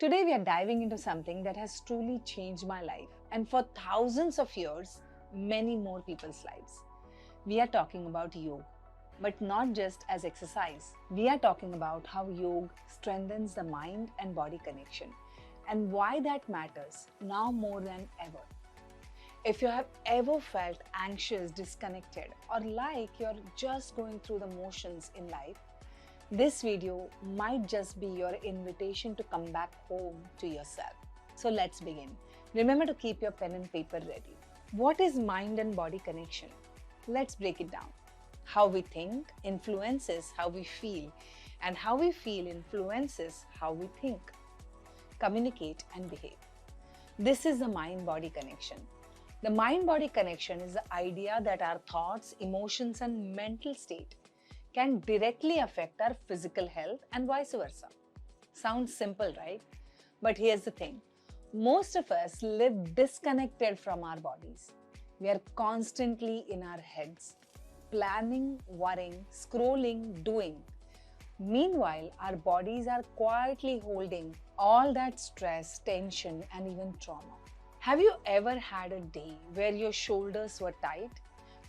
Today we are diving into something that has truly changed my life and for thousands of years, many more people's lives. We are talking about yoga, but not just as exercise. We are talking about how yoga strengthens the mind and body connection and why that matters now more than ever. If you have ever felt anxious, disconnected, or like you're just going through the motions in life, this video might just be your invitation to come back home to yourself. So let's begin. Remember to keep your pen and paper ready. What is mind and body connection? Let's break it down. How we think influences how we feel, and how we feel influences how we think, communicate, and behave. This is the mind-body connection. The mind-body connection is the idea that our thoughts, emotions, and mental state can directly affect our physical health and vice versa. Sounds simple, right? But here's the thing. Most of us live disconnected from our bodies. We are constantly in our heads, planning, worrying, scrolling, doing. Meanwhile, our bodies are quietly holding all that stress, tension, and even trauma. Have you ever had a day where your shoulders were tight,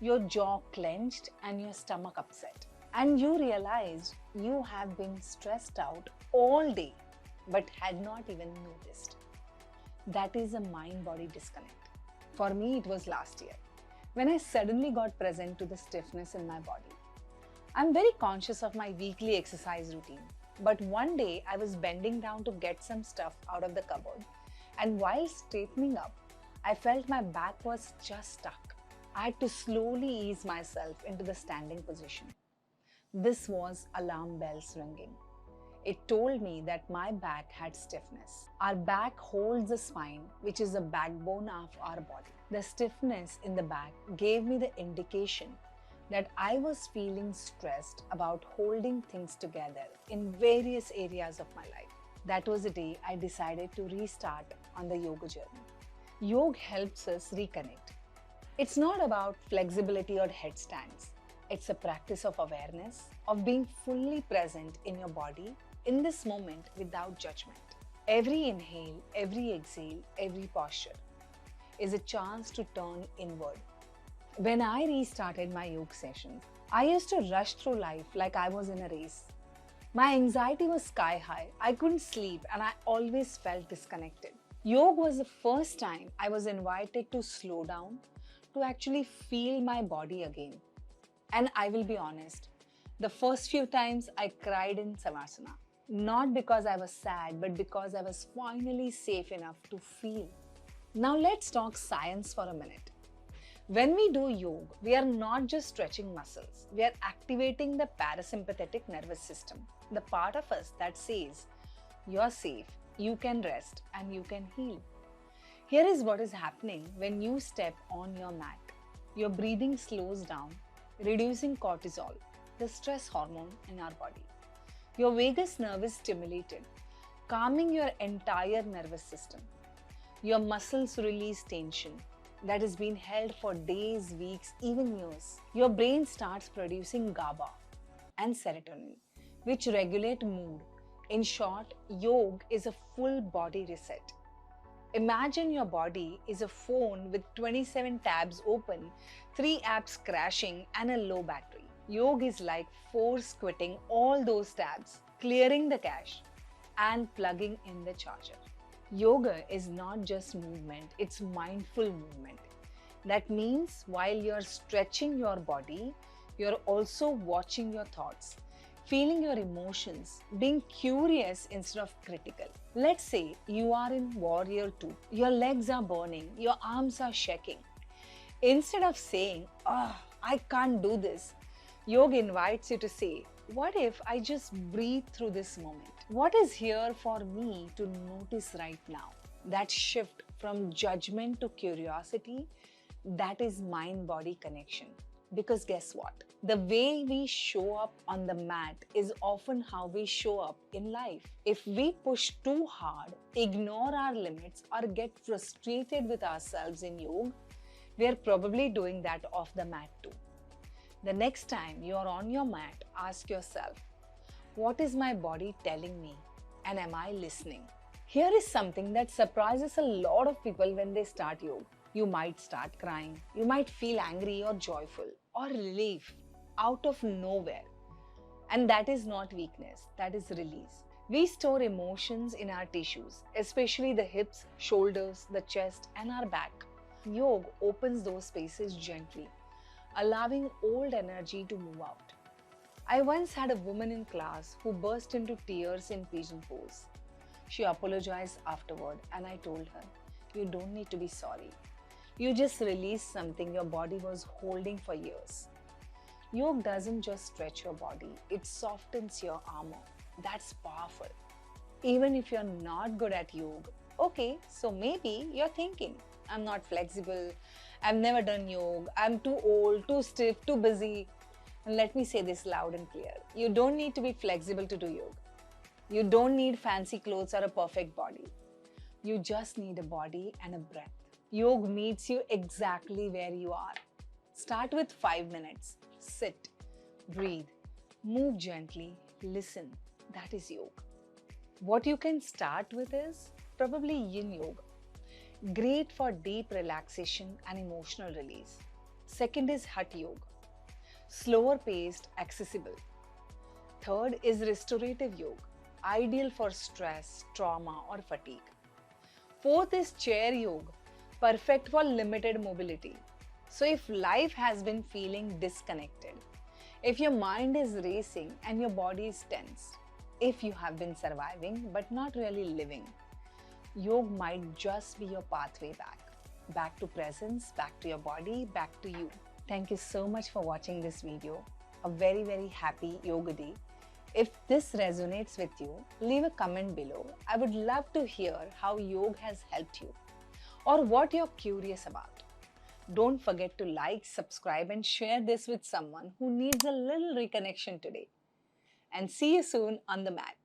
your jaw clenched, and your stomach upset? And you realized you have been stressed out all day but had not even noticed. That is a mind-body disconnect. For me, it was last year when I suddenly got present to the stiffness in my body. I'm very conscious of my weekly exercise routine, but one day I was bending down to get some stuff out of the cupboard, and while straightening up, I felt my back was just stuck. I had to slowly ease myself into the standing position. This was alarm bells ringing. It told me that my back had stiffness. Our back holds the spine, which is the backbone of our body. The stiffness in the back gave me the indication that I was feeling stressed about holding things together in various areas of my life. That was the day I decided to restart on the yoga journey. Yoga helps us reconnect. It's not about flexibility or headstands. It's a practice of awareness, of being fully present in your body in this moment without judgment. Every inhale, every exhale, every posture is a chance to turn inward. When I restarted my yoga sessions, I used to rush through life like I was in a race. My anxiety was sky high, I couldn't sleep, and I always felt disconnected. Yoga was the first time I was invited to slow down, to actually feel my body again. And I will be honest, the first few times I cried in Savasana. Not because I was sad, but because I was finally safe enough to feel. Now let's talk science for a minute. When we do yoga, we are not just stretching muscles, we are activating the parasympathetic nervous system, the part of us that says, you're safe, you can rest, and you can heal. Here is what is happening when you step on your mat. Your breathing slows down, reducing cortisol, the stress hormone in our body. Your vagus nerve is stimulated, calming your entire nervous system. Your muscles release tension that has been held for days, weeks, even years. Your brain starts producing GABA and serotonin, which regulate mood. In short, yoga is a full body reset. Imagine your body is a phone with 27 tabs open, 3 apps crashing, and a low battery. Yoga is like force quitting all those tabs, clearing the cache, and plugging in the charger. Yoga is not just movement, it's mindful movement. That means while you're stretching your body, you're also watching your thoughts, feeling your emotions, being curious instead of critical. Let's say you are in Warrior 2. Your legs are burning, your arms are shaking. Instead of saying, I can't do this, yoga invites you to say, what if I just breathe through this moment? What is here for me to notice right now? That shift from judgment to curiosity, that is mind-body connection. Because guess what? The way we show up on the mat is often how we show up in life. If we push too hard, ignore our limits, or get frustrated with ourselves in yoga, we are probably doing that off the mat too. The next time you are on your mat, ask yourself, what is my body telling me? And am I listening? Here is something that surprises a lot of people when they start yoga. You might start crying, you might feel angry or joyful or relief out of nowhere. And that is not weakness, that is release. We store emotions in our tissues, especially the hips, shoulders, the chest, and our back. Yoga opens those spaces gently, allowing old energy to move out. I once had a woman in class who burst into tears in pigeon pose. She apologized afterward, and I told her, "You don't need to be sorry. You just released something your body was holding for years." Yoga doesn't just stretch your body, it softens your armor. That's powerful. Even if you're not good at yoga, okay, so maybe you're thinking, "I'm not flexible, I've never done yoga, I'm too old, too stiff, too busy." And let me say this loud and clear. You don't need to be flexible to do yoga. You don't need fancy clothes or a perfect body. You just need a body and a breath. Yoga meets you exactly where you are. Start with 5 minutes. Sit, breathe, move gently, listen. That is yoga. What you can start with is probably yin yoga. Great for deep relaxation and emotional release. Second is hatha yoga. Slower paced, accessible. Third is restorative yoga. Ideal for stress, trauma, or fatigue. Fourth is chair yoga. Perfect for limited mobility. So if life has been feeling disconnected, if your mind is racing and your body is tense, if you have been surviving but not really living, yoga might just be your pathway back. Back to presence, back to your body, back to you. Thank you so much for watching this video. A very, very happy yoga day. If this resonates with you, leave a comment below. I would love to hear how yoga has helped you or what you're curious about. Don't forget to like, subscribe, and share this with someone who needs a little reconnection today. And see you soon on the mat.